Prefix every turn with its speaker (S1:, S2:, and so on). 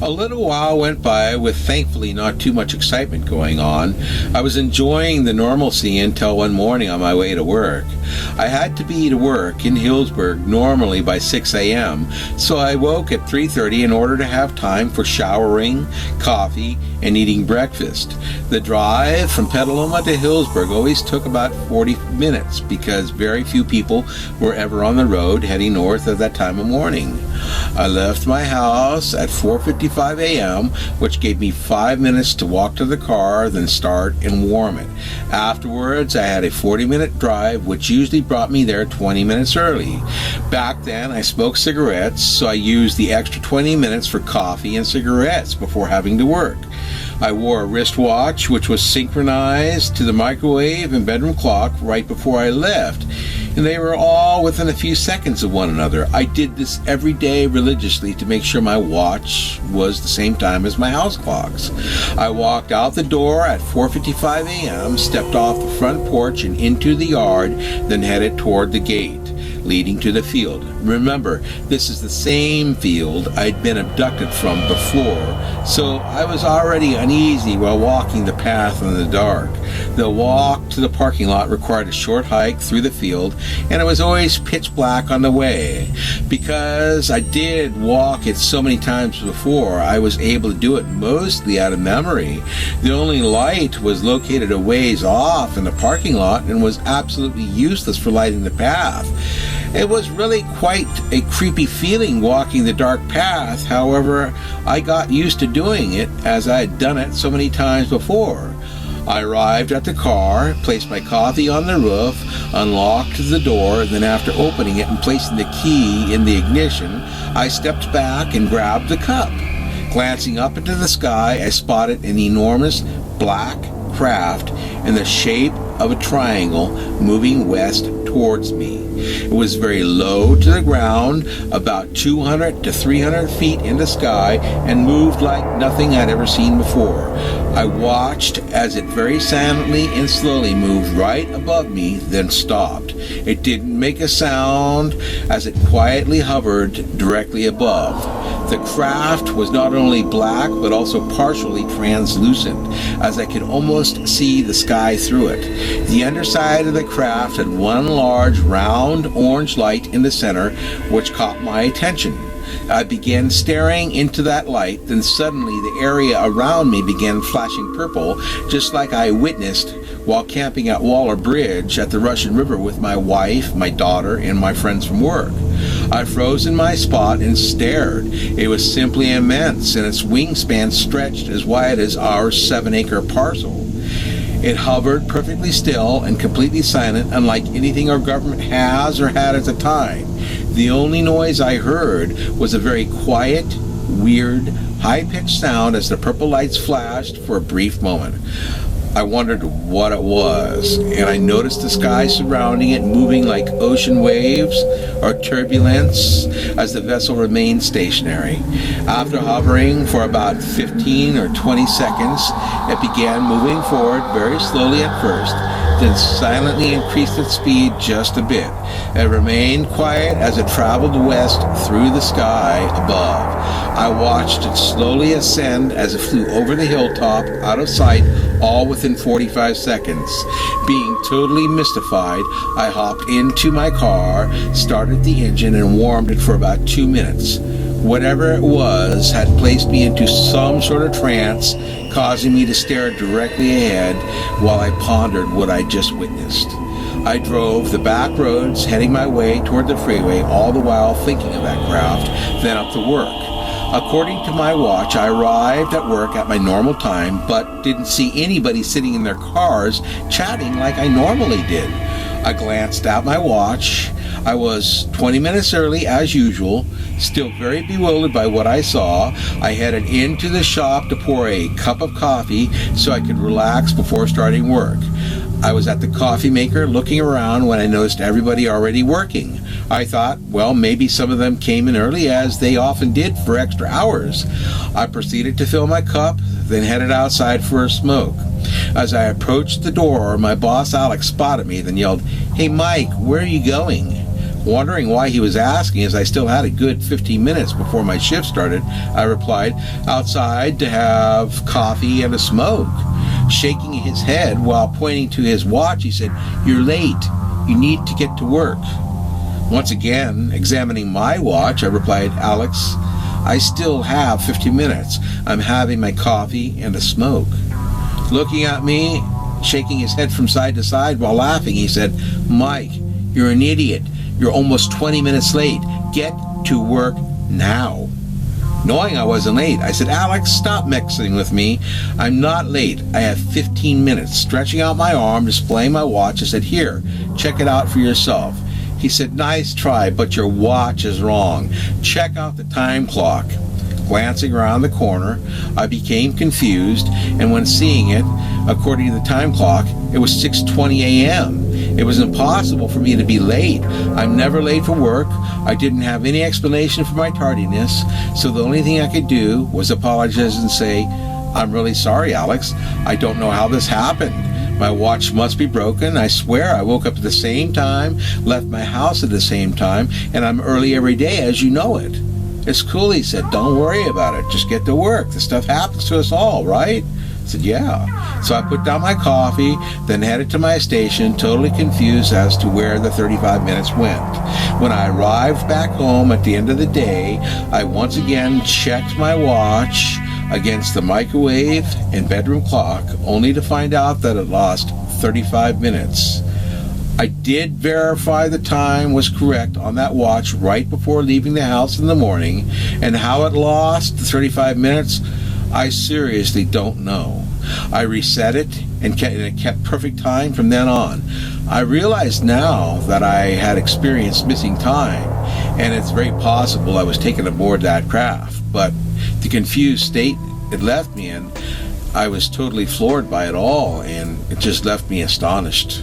S1: A little while went by with thankfully not too much excitement going on. I was enjoying the normalcy until one morning on my way to work. I had to be to work in Hillsburg normally by 6 a.m., so I woke at 3:30 in order to have time for showering, coffee, and eating breakfast. The drive from Petaluma to Hillsburg always took about 40 minutes because very few people were ever on the road heading north at that time of morning. I left my house at 4:55 a.m., which gave me 5 minutes to walk to the car, then start and warm it. Afterwards, I had a 40-minute drive, which usually brought me there 20 minutes early. Back then, I smoked cigarettes, so I used the extra 20 minutes for coffee and cigarettes before having to work. I wore a wristwatch, which was synchronized to the microwave and bedroom clock right before I left, and they were all within a few seconds of one another. I did this every day religiously to make sure my watch was the same time as my house clocks. I walked out the door at 4:55 a.m., stepped off the front porch and into the yard, then headed toward the gate leading to the field. Remember, this is the same field I'd been abducted from before, so I was already uneasy while walking the path in the dark. The walk to the parking lot required a short hike through the field, and it was always pitch black on the way. Because I did walk it so many times before, I was able to do it mostly out of memory. The only light was located a ways off in the parking lot and was absolutely useless for lighting the path. It was really quite a creepy feeling walking the dark path. However, I got used to doing it as I had done it so many times before. I arrived at the car, placed my coffee on the roof, unlocked the door, and then after opening it and placing the key in the ignition, I stepped back and grabbed the cup. Glancing up into the sky, I spotted an enormous black craft in the shape of a triangle moving west towards me. It was very low to the ground, about 200 to 300 feet in the sky, and moved like nothing I'd ever seen before. I watched as it very silently and slowly moved right above me, then stopped. It didn't make a sound as it quietly hovered directly above. The craft was not only black but also partially translucent, as I could almost see the sky through it. The underside of the craft had one large round orange light in the center, which caught my attention. I began staring into that light, then suddenly the area around me began flashing purple, just like I witnessed while camping at Waller Bridge at the Russian River with my wife, my daughter, and my friends from work. I froze in my spot and stared. It was simply immense, and its wingspan stretched as wide as our 7-acre parcel. It hovered perfectly still and completely silent, unlike anything our government has or had at the time. The only noise I heard was a very quiet, weird, high-pitched sound as the purple lights flashed for a brief moment. I wondered what it was, and I noticed the sky surrounding it moving like ocean waves or turbulence as the vessel remained stationary. After hovering for about 15 or 20 seconds, it began moving forward very slowly at first, then silently increased its speed just a bit. It remained quiet as it traveled west through the sky above. I watched it slowly ascend as it flew over the hilltop, out of sight, all within 45 seconds. Being totally mystified, I hopped into my car, started the engine, and warmed it for about 2 minutes. Whatever it was had placed me into some sort of trance, causing me to stare directly ahead while I pondered what I just witnessed. I drove the back roads, heading my way toward the freeway, all the while thinking of that craft, then up to work. According to my watch, I arrived at work at my normal time, but didn't see anybody sitting in their cars chatting like I normally did. I glanced at my watch. I was 20 minutes early as usual, still very bewildered by what I saw. I headed into the shop to pour a cup of coffee so I could relax before starting work. I was at the coffee maker looking around when I noticed everybody already working. I thought, well, maybe some of them came in early as they often did for extra hours. I proceeded to fill my cup, then headed outside for a smoke. As I approached the door, my boss Alex spotted me, then yelled, "Hey Mike, where are you going?" Wondering why he was asking, as I still had a good 15 minutes before my shift started, I replied, outside to have coffee and a smoke. Shaking his head while pointing to his watch, he said, "You're late. You need to get to work." Once again, examining my watch, I replied, "Alex, I still have 50 minutes. I'm having my coffee and a smoke." Looking at me, shaking his head from side to side while laughing, he said, "Mike, you're an idiot. You're almost 20 minutes late. Get to work now." Knowing I wasn't late, I said, "Alex, stop mixing with me. I'm not late. I have 15 minutes. Stretching out my arm, displaying my watch, I said, "Here, check it out for yourself." He said, "Nice try, but your watch is wrong. Check out the time clock." Glancing around the corner, I became confused, and when seeing it, according to the time clock, it was 6:20 a.m. It was impossible for me to be late. I'm never late for work. I didn't have any explanation for my tardiness, so the only thing I could do was apologize and say, "I'm really sorry, Alex. I don't know how this happened. My watch must be broken. I swear I woke up at the same time, left my house at the same time, and I'm early every day, as you know it." "It's cool," he said. "Don't worry about it. Just get to work. This stuff happens to us all, right?" I said, "Yeah." So I put down my coffee, then headed to my station, totally confused as to where the 35 minutes went. When I arrived back home at the end of the day, I once again checked my watch against the microwave and bedroom clock, only to find out that it lost 35 minutes. I did verify the time was correct on that watch right before leaving the house in the morning, and how it lost the 35 minutes, I seriously don't know. I reset it, and it kept perfect time from then on. I realize now that I had experienced missing time, and it's very possible I was taken aboard that craft, but the confused state it left me in, I was totally floored by it all, and it just left me astonished.